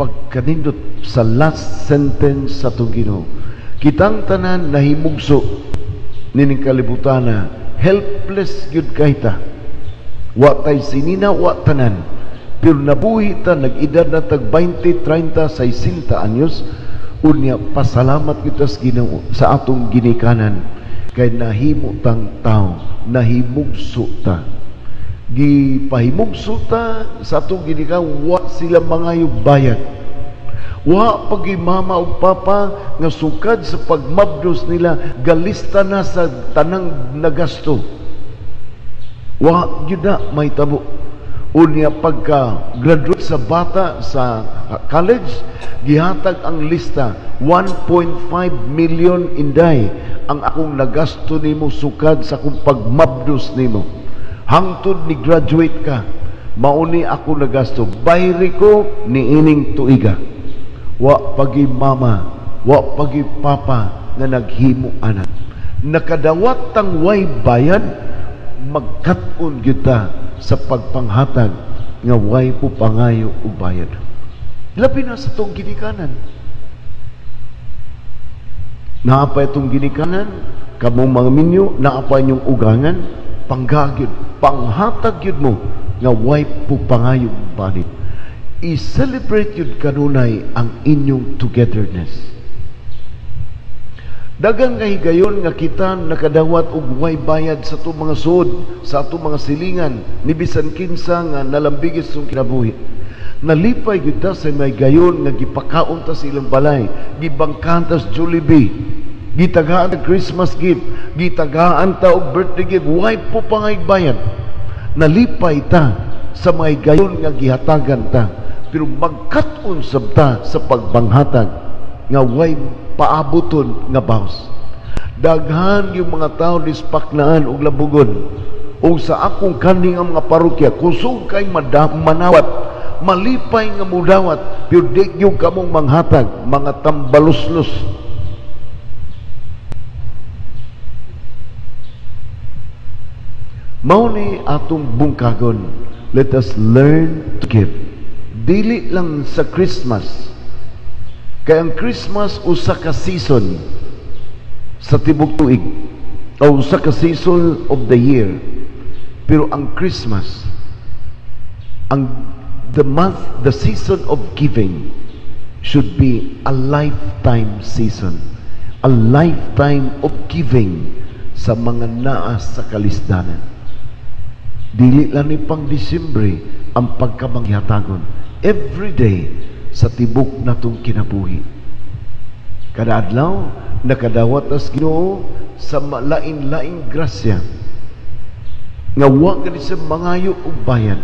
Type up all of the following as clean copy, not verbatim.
pagkanindot sa last sentence sa itong Ginoo. Kitang tanan nahimugso nining kalibutan na helpless yun kahita. Wa tay sinina, wa tanan. Pero nabuhi ta, nag-edad na tag 20, 30, 60 anyos, unya pasalamat kita sa Ginoo sa atong ginikanan kay nahimo tang tao, nahimugso ta. Gipahimugso ta sa atong ginikanan, wa sila mga bayad. Wa pagi mama o papa nga sukad sa pagmabdos nila galista na sa tanang nagasto. Wa gyud na may tabo. Unya pagka graduate sa bata sa college, gihatag ang lista 1.5 million inday ang akong nagasto nimo sukad sa akong pagmabdos nimo. Hangtod ni graduate ka, mauni ako nagasto. Bayri ko ni ining tuiga. Wa pagi mama, wa pagi papa nga naghimo anak. Nakadawat tang way bayad, magkat-on kita sa pagpanghatag nga way po pangayo o bayad. Labi na sa itong ginikanan. Naapay itong ginikanan, kamong mga minyo, naapay yung ugangan, panggagid, panghatag yun mo nga way po pangayo o bayad. I-celebrate yun kanunay ang inyong togetherness. Dagang kahigayon nga kita nakadawat og way bayad sa itong mga sud, sa itong mga silingan, ni bisan kinsa nga nalambigis itong kinabuhi. Nalipay kita sa may gayon nga gipakaon ta sa ilang balay, gibangkan ta sa Jollibee, gitagaan ta Christmas gift, gitagaan ta og birthday gift, way po pangay bayad. Nalipay ta sa may gayon nga gihatagan ta, pero magkat-on sabta sa pagbanghatag nga way paabuton nga bawas. Daghan yung mga tao dispaknaan og labugon o sa akong kaning ang mga parokya kusog kay manawat, malipay nga mudawat, pero di yung kamong manghatag, mga tambaluslos. Mao ni atong bungkagon, let us learn to give. Dili lang sa Christmas. Kaya ang Christmas usa ka season sa tibok tuig o usa ka season of the year. Pero ang Christmas, the season of giving should be a lifetime season. A lifetime of giving sa mga naa sa kalisdanan. Dili lang ni pang Disyembre ang pagkamanghatagon. Every day sa tibok natong kinabuhi. Kada adlaw nakadawat as Ginoo sa lain-laing grasya nga wa gani sa mangayo og bayad,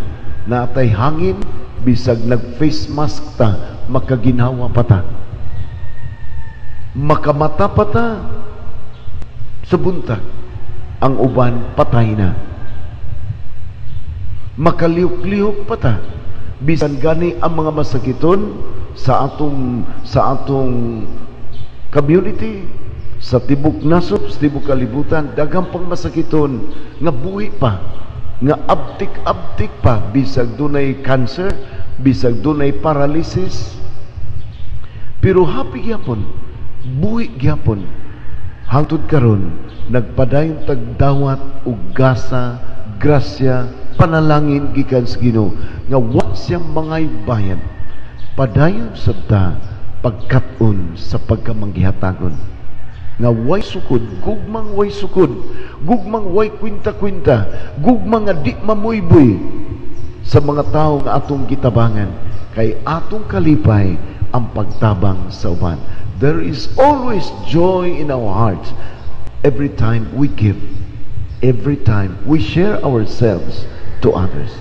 natay hangin bisag nag-face mask ta, makaginhawa pa ta, makamata pa ta sa buntag, ang uban patay na, makaliuk-liuk pa ta bisan gani ang mga masakiton sa atong community, sa tibok nasop, sa tibok kalibutan, daghang pang masakiton nga buhi pa, nga abtik-abtik pa, bisag dunay cancer, bisag dunay paralysis, pero happy gyapon, buhi gyapon. Hangtod karon nagpadayon tagdawat og gasa, grasya, panalangin gikan sa Ginoo nga wa siyang mangay bayan, padayon sabta pagkat-on sa pagkamanggihatagon nga way sukod, gugmang way sukod, gugmang way kwinta-kwinta, gugmang nga di mamuyboy sa mga tao nga atong gitabangan, kay atong kalipay ang pagtabang sa uban. There is always joy in our hearts every time we give, every time we share ourselves to others.